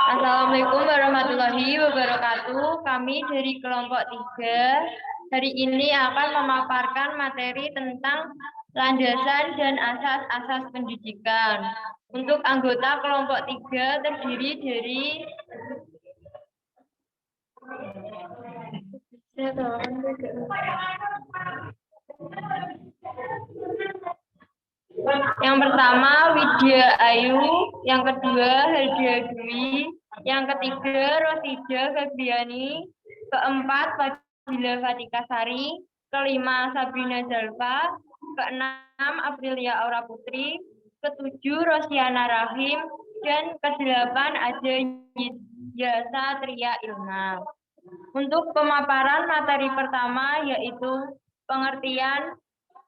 Assalamualaikum warahmatullahi wabarakatuh. Kami dari kelompok 3 hari ini akan memaparkan materi tentang landasan dan asas-asas pendidikan. Untuk anggota kelompok 3 terdiri dari yang pertama Widya Ayu, yang kedua Heldia Dwi, yang ketiga Rosida Febriani, keempat Fadila Fatika Sari, kelima Sabrina Zalfa, keenam Aprilia Aura Putri, ketujuh Rosiana Rahim, dan kedelapan Aja Yasa Tria Ilma. Untuk pemaparan materi pertama yaitu pengertian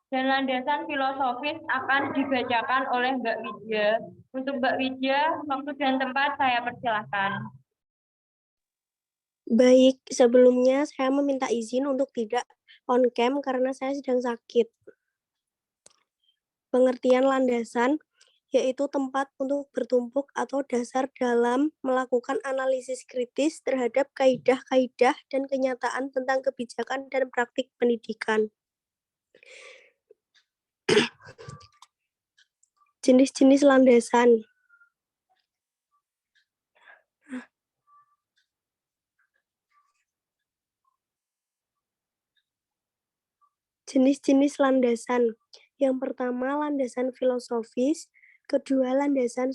dan landasan filosofis akan dibacakan oleh Mbak Widya. Untuk Mbak Widya, waktu dan tempat saya persilahkan. Baik, sebelumnya saya meminta izin untuk tidak on cam karena saya sedang sakit. Pengertian landasan yaitu tempat untuk bertumpuk atau dasar dalam melakukan analisis kritis terhadap kaidah-kaidah dan kenyataan tentang kebijakan dan praktik pendidikan. Jenis-jenis landasan. Jenis-jenis landasan. Yang pertama, landasan filosofis. Kedua, landasan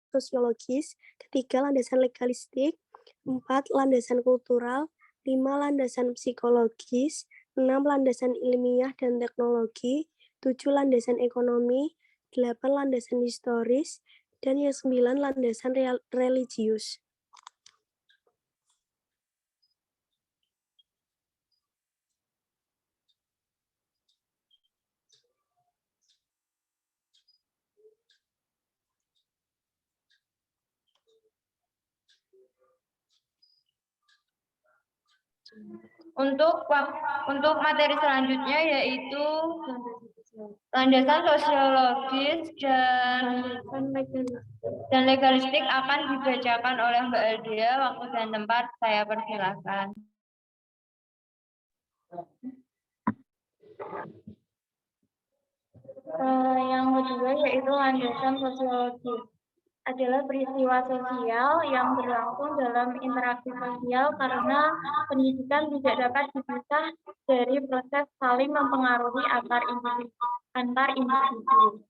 sosiologis. Ketiga, landasan legalistik. 4, landasan kultural. 5, landasan psikologis. 6, landasan ilmiah dan teknologi. 7, landasan ekonomi. 8, landasan historis. Dan yang 9, landasan religius. Untuk materi selanjutnya yaitu landasan sosiologis dan legalistik akan dibacakan oleh Mbak Eldia. Waktu dan tempat saya persilahkan. Yang kedua yaitu landasan sosiologis adalah peristiwa sosial yang berlangsung dalam interaksi sosial karena pendidikan tidak dapat dipisah dari proses saling mempengaruhi antar individu.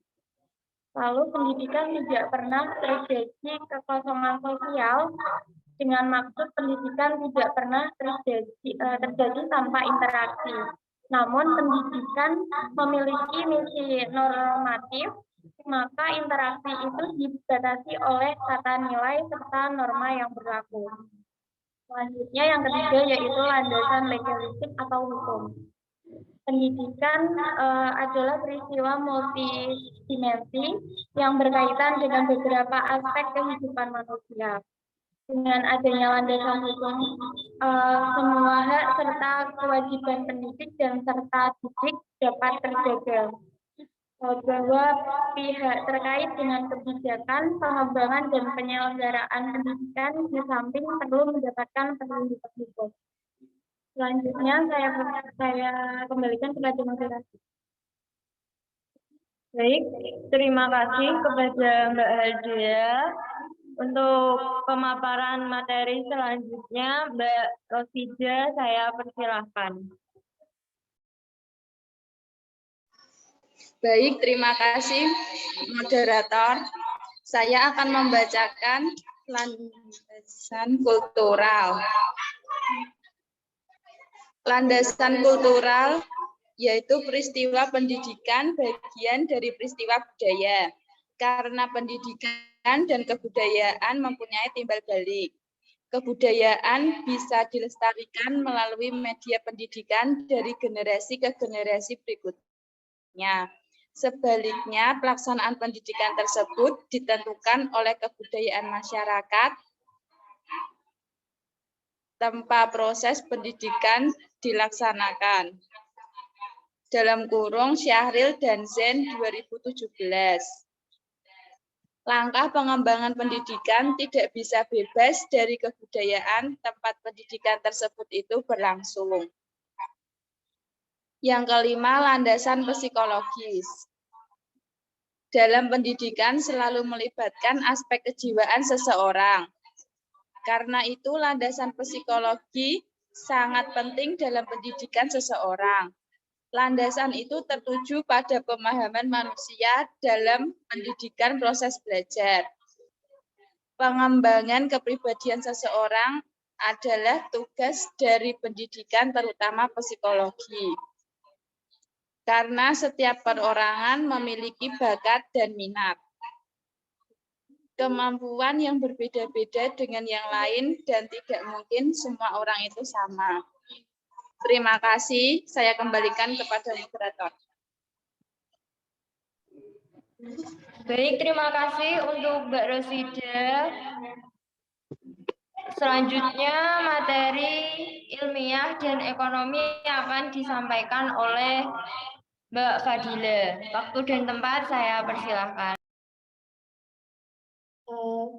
Lalu pendidikan tidak pernah terjadi kekosongan sosial dengan maksud pendidikan tidak pernah terjadi tanpa interaksi. Namun pendidikan memiliki misi normatif, maka interaksi itu dibatasi oleh tata nilai serta norma yang berlaku. Selanjutnya yang ketiga yaitu landasan legalistik atau hukum. Pendidikan adalah peristiwa multidimensi yang berkaitan dengan beberapa aspek kehidupan manusia. Dengan adanya landasan hukum, semua hak serta kewajiban pendidik dan serta didik dapat terjaga. Bahwa pihak terkait dengan kebijakan, pengembangan, dan penyelenggaraan pendidikan di samping perlu mendapatkan perlindungan hukum. Selanjutnya saya kembalikan kepada moderasi. Baik, terima kasih kepada Mbak Heldia. Untuk pemaparan materi selanjutnya, Mbak Rosida, saya persilahkan. Baik, terima kasih moderator. Saya akan membacakan landasan kultural. Landasan kultural yaitu peristiwa pendidikan bagian dari peristiwa budaya. Karena pendidikan dan kebudayaan mempunyai timbal balik. Kebudayaan bisa dilestarikan melalui media pendidikan dari generasi ke generasi berikutnya. Sebaliknya, pelaksanaan pendidikan tersebut ditentukan oleh kebudayaan masyarakat tanpa proses pendidikan dilaksanakan. Dalam kurung Syahril dan Zen 2017. Langkah pengembangan pendidikan tidak bisa bebas dari kebudayaan tempat pendidikan tersebut itu berlangsung. Yang kelima, landasan psikologis. Dalam pendidikan selalu melibatkan aspek kejiwaan seseorang. Karena itu, landasan psikologi sangat penting dalam pendidikan seseorang. Landasan itu tertuju pada pemahaman manusia dalam pendidikan proses belajar. Pengembangan kepribadian seseorang adalah tugas dari pendidikan, terutama psikologi. Karena setiap perorangan memiliki bakat dan minat. Kemampuan yang berbeda-beda dengan yang lain dan tidak mungkin semua orang itu sama. Terima kasih, saya kembalikan kepada moderator. Baik, terima kasih untuk Mbak Rosida. Selanjutnya, materi ilmiah dan ekonomi akan disampaikan oleh Mbak Fadila. Waktu dan tempat saya persilahkan.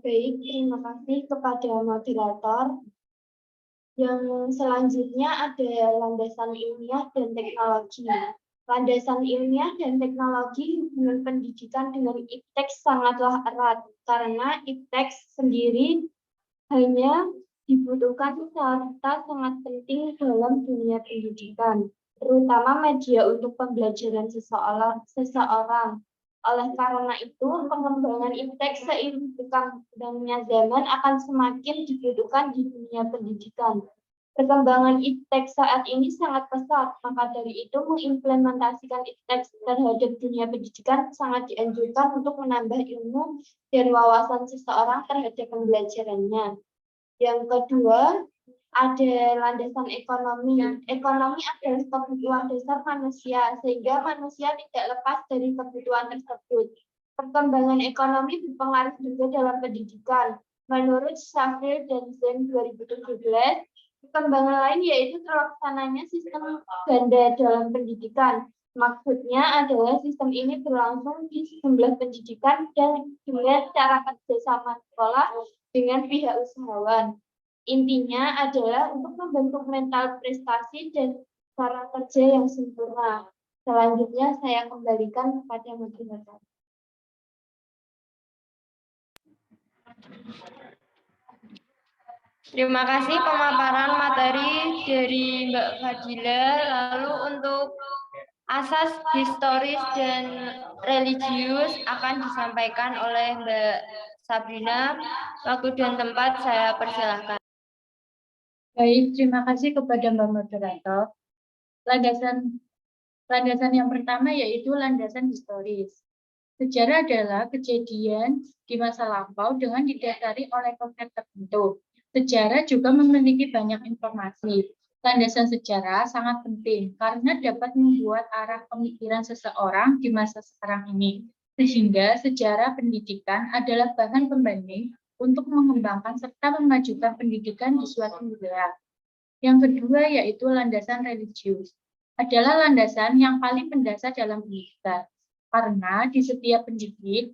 Baik, terima kasih kepada moderator. Yang selanjutnya ada landasan ilmiah dan teknologi. Landasan ilmiah dan teknologi hubungan pendidikan dengan IPTEK sangatlah erat, karena IPTEK sendiri hanya dibutuhkan serta sangat penting dalam dunia pendidikan, terutama media untuk pembelajaran seseorang. Oleh karena itu, pengembangan IPTEK seiring berkembangnya zaman akan semakin dibutuhkan di dunia pendidikan. Perkembangan IPTEK saat ini sangat pesat, maka dari itu mengimplementasikan IPTEK terhadap dunia pendidikan sangat dianjurkan untuk menambah ilmu dan wawasan seseorang terhadap pembelajarannya. Yang kedua, ada landasan ekonomi. Ekonomi adalah kebutuhan dasar manusia, sehingga manusia tidak lepas dari kebutuhan tersebut. Perkembangan ekonomi berpengaruh juga dalam pendidikan. Menurut Shafir dan Zen 2017, perkembangan lain yaitu terlaksananya sistem ganda dalam pendidikan. Maksudnya adalah sistem ini berlangsung di sejumlah pendidikan dan dengan cara kerjasama sekolah dengan pihak usahawan. Intinya adalah untuk membentuk mental prestasi dan cara kerja yang sempurna. Selanjutnya saya kembalikan kepada moderator. Terima kasih pemaparan materi dari Mbak Fadila. Lalu untuk asas historis dan religius akan disampaikan oleh Mbak Sabrina. Waktu dan tempat saya persilahkan. Baik, terima kasih kepada Mbak Moderator. Landasan yang pertama yaitu landasan historis. Sejarah adalah kejadian di masa lampau dengan didasari oleh konsep tertentu. Sejarah juga memiliki banyak informasi. Landasan sejarah sangat penting karena dapat membuat arah pemikiran seseorang di masa sekarang ini. Sehingga sejarah pendidikan adalah bahan pembanding untuk mengembangkan serta memajukan pendidikan di suatu negara. Yang kedua yaitu landasan religius. Adalah landasan yang paling mendasar dalam pendidikan. Karena di setiap pendidik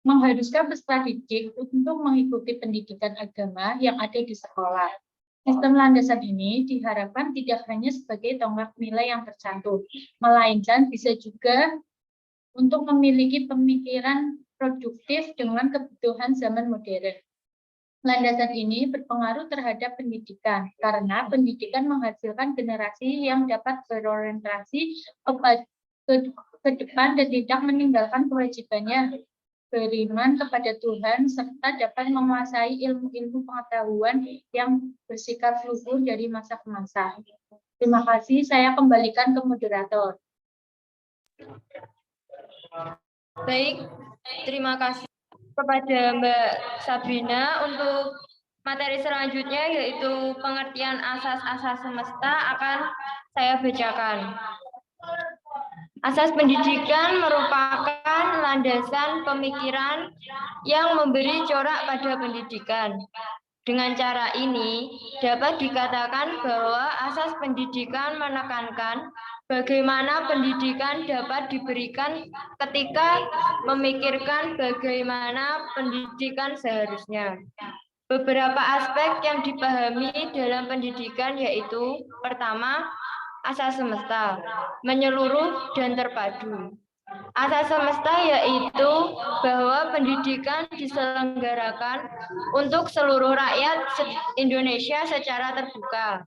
mengharuskan peserta didik untuk mengikuti pendidikan agama yang ada di sekolah. Sistem landasan ini diharapkan tidak hanya sebagai tonggak nilai yang tercantum, melainkan bisa juga untuk memiliki pemikiran produktif dengan kebutuhan zaman modern. Landasan ini berpengaruh terhadap pendidikan, karena pendidikan menghasilkan generasi yang dapat berorientasi ke depan dan tidak meninggalkan kewajibannya beriman kepada Tuhan, serta dapat menguasai ilmu-ilmu pengetahuan yang bersifat luhur dari masa ke masa. Terima kasih, saya kembalikan ke moderator. Baik, terima kasih kepada Mbak Sabrina. Untuk materi selanjutnya yaitu pengertian asas-asas semesta akan saya bacakan. Asas pendidikan merupakan landasan pemikiran yang memberi corak pada pendidikan. Dengan cara ini, dapat dikatakan bahwa asas pendidikan menekankan bagaimana pendidikan dapat diberikan ketika memikirkan bagaimana pendidikan seharusnya. Beberapa aspek yang dipahami dalam pendidikan yaitu pertama, asas semesta, menyeluruh dan terpadu. Asas semesta yaitu bahwa pendidikan diselenggarakan untuk seluruh rakyat Indonesia secara terbuka.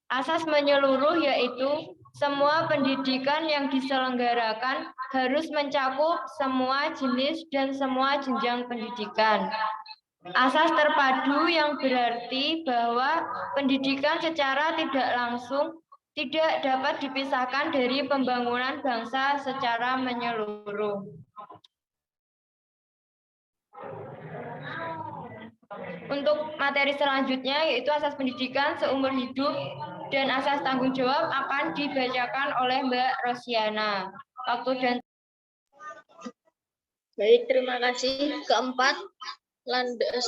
Asas menyeluruh yaitu semua pendidikan yang diselenggarakan harus mencakup semua jenis dan semua jenjang pendidikan. Asas terpadu yang berarti bahwa pendidikan secara tidak langsung tidak dapat dipisahkan dari pembangunan bangsa secara menyeluruh. Untuk materi selanjutnya yaitu asas pendidikan seumur hidup dan asas tanggung jawab akan dibacakan oleh Mbak Rosiana. Waktu dan Baik, terima kasih. Keempat, landas.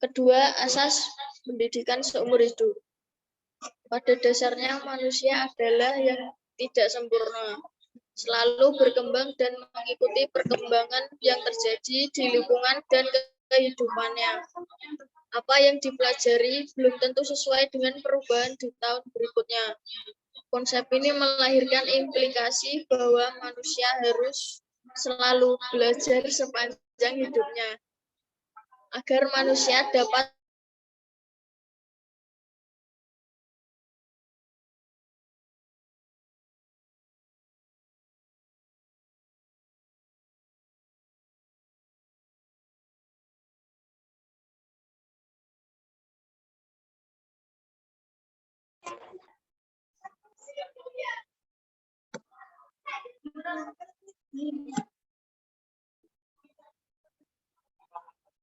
Kedua, asas pendidikan seumur hidup. Pada dasarnya manusia adalah yang tidak sempurna, selalu berkembang dan mengikuti perkembangan yang terjadi di lingkungan dan kehidupannya. Apa yang dipelajari belum tentu sesuai dengan perubahan di tahun berikutnya. Konsep ini melahirkan implikasi bahwa manusia harus selalu belajar sepanjang hidupnya agar manusia dapat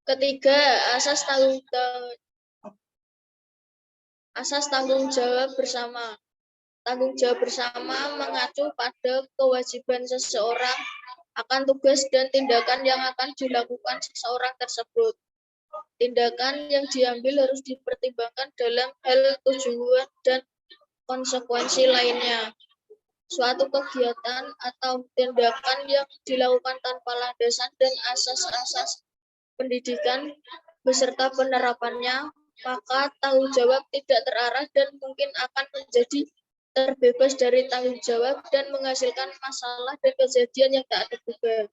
Ketiga, asas tanggung jawab bersama. Tanggung jawab bersama mengacu pada kewajiban seseorang akan tugas dan tindakan yang akan dilakukan seseorang tersebut. Tindakan yang diambil harus dipertimbangkan dalam hal tujuan dan konsekuensi lainnya. Suatu kegiatan atau tindakan yang dilakukan tanpa landasan dan asas-asas pendidikan beserta penerapannya, maka tanggung jawab tidak terarah dan mungkin akan menjadi terbebas dari tanggung jawab dan menghasilkan masalah dan kejadian yang tak terduga.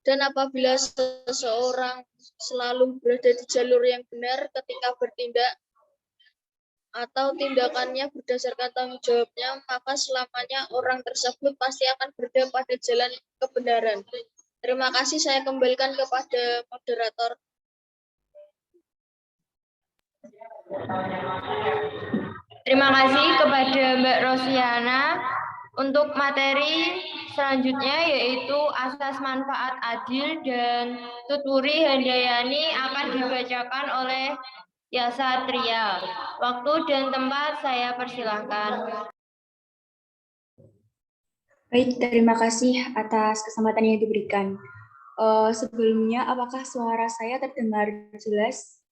Dan apabila seseorang selalu berada di jalur yang benar ketika bertindak atau tindakannya berdasarkan tanggung jawabnya, maka selamanya orang tersebut pasti akan berada pada jalan kebenaran. Terima kasih, saya kembalikan kepada moderator. Terima kasih kepada Mbak Rosiana. Untuk materi selanjutnya yaitu asas manfaat adil dan Tuturi Handayani akan dibacakan oleh Yasa Tria. Waktu dan tempat saya persilahkan. Baik, terima kasih atas kesempatan yang diberikan. Sebelumnya, apakah suara saya terdengar jelas?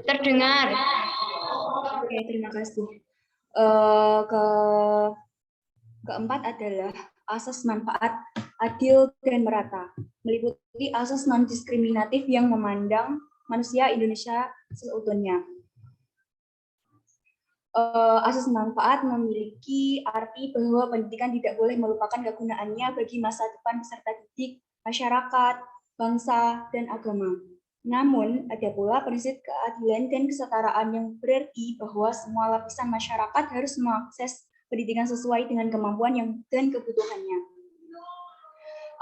Terdengar. Oke, terima kasih. Keempat adalah asas manfaat adil dan merata, meliputi asas non-diskriminatif yang memandang manusia Indonesia seutuhnya. Asas manfaat memiliki arti bahwa pendidikan tidak boleh melupakan kegunaannya bagi masa depan peserta didik, masyarakat, bangsa, dan agama. Namun, ada pula prinsip keadilan dan kesetaraan yang berarti bahwa semua lapisan masyarakat harus mengakses pendidikan sesuai dengan kemampuan dan kebutuhannya.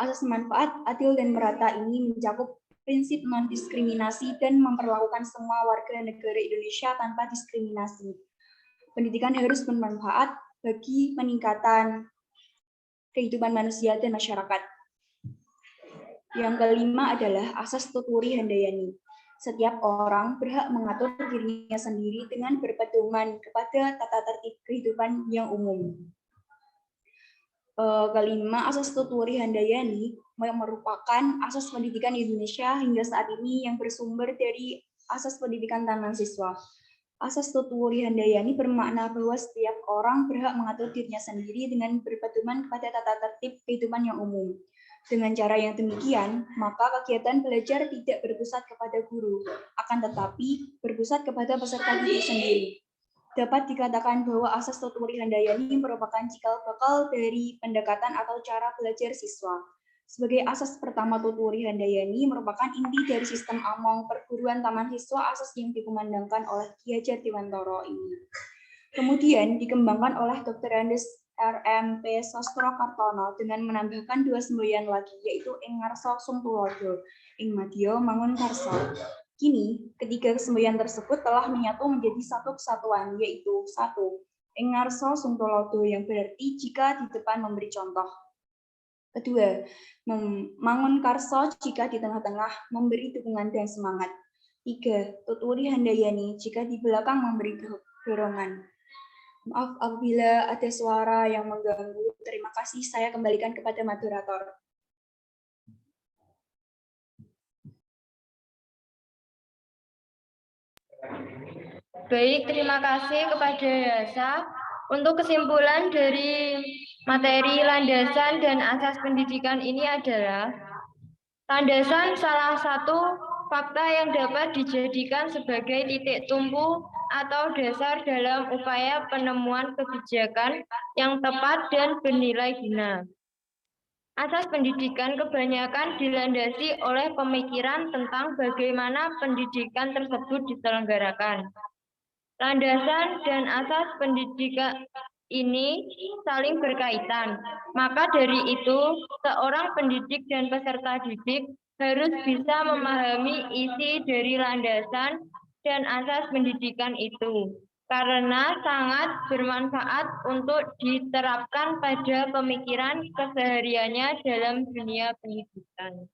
Asas manfaat adil dan merata ini mencakup prinsip non-diskriminasi dan memperlakukan semua warga negara Indonesia tanpa diskriminasi. Pendidikan harus bermanfaat bagi peningkatan kehidupan manusia dan masyarakat. Yang kelima adalah asas Tuturi Handayani. Setiap orang berhak mengatur dirinya sendiri dengan berpedoman kepada tata tertib kehidupan yang umum. Kelima, asas Tuturi Handayani merupakan asas pendidikan di Indonesia hingga saat ini yang bersumber dari asas pendidikan tanpa siswa. Asas Tutwuri Handayani bermakna bahwa setiap orang berhak mengatur dirinya sendiri dengan berpedoman kepada tata tertib kehidupan yang umum. Dengan cara yang demikian, maka kegiatan belajar tidak berpusat kepada guru, akan tetapi berpusat kepada peserta didik sendiri. Dapat dikatakan bahwa asas Tutwuri Handayani merupakan cikal bakal dari pendekatan atau cara belajar siswa. Sebagai asas pertama, Tutwuri Handayani merupakan inti dari sistem Among perguruan taman siswa, asas yang dikumandangkan oleh Ki Hajar Dewantara ini. Kemudian dikembangkan oleh Dr. Andes RMP Sostrokartono dengan menambahkan 2 semboyan lagi, yaitu ing ngarsa sung tulodo, ing madya mangun karsa. Kini, ketiga semboyan tersebut telah menyatu menjadi satu kesatuan, yaitu 1. Ing ngarsa sung tulodo, yang berarti jika di depan memberi contoh. Kedua, mangun karso jika di tengah-tengah memberi dukungan dan semangat. 3. Tutwuri Handayani jika di belakang memberi dorongan. Maaf apabila ada suara yang mengganggu. Terima kasih, saya kembalikan kepada moderator. Baik, terima kasih kepada Yasa. Untuk kesimpulan dari materi landasan dan asas pendidikan ini adalah landasan salah satu fakta yang dapat dijadikan sebagai titik tumpu atau dasar dalam upaya penemuan kebijakan yang tepat dan bernilai guna. Asas pendidikan kebanyakan dilandasi oleh pemikiran tentang bagaimana pendidikan tersebut diselenggarakan. Landasan dan asas pendidikan ini saling berkaitan. Maka dari itu, seorang pendidik dan peserta didik harus bisa memahami isi dari landasan dan asas pendidikan itu, karena sangat bermanfaat untuk diterapkan pada pemikiran kesehariannya dalam dunia pendidikan.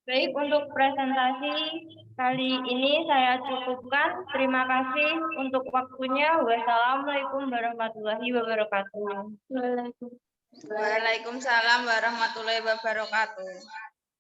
Baik, untuk presentasi kali ini saya cukupkan. Terima kasih untuk waktunya. Wassalamualaikum warahmatullahi wabarakatuh. Waalaikumsalam warahmatullahi wabarakatuh.